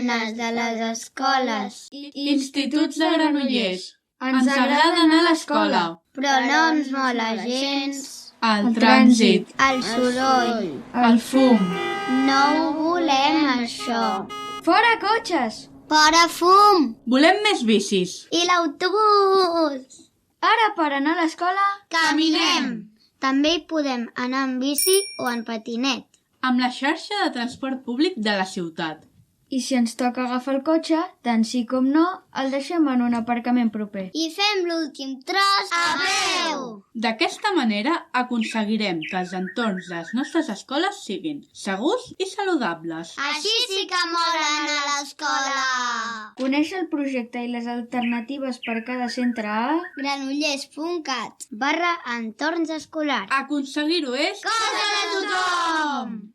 alumnes de les escoles i instituts de Granollers. Ens agrada anar a l'escola. però no ens mola gens El trànsit, el soroll. el fum. No ho volem, això. Fora cotxes! Fora fum! Volem més bicis. I l'autobús! Ara, per anar a l'escola, Caminem! També hi podem anar en bici o en patinet. Amb la xarxa de transport públic de la ciutat. i si ens toca agafar el cotxe, tant sí com no, el deixem en un aparcament proper. I fem l'últim tros a peu! D'aquesta manera aconseguirem que els entorns de les nostres escoles siguin segurs i saludables. Així sí que mola anar a l'escola! Conèixer el projecte i les alternatives per cada centre a granollers.cat/entorns escolars. Aconseguir-ho és Cosa de tothom!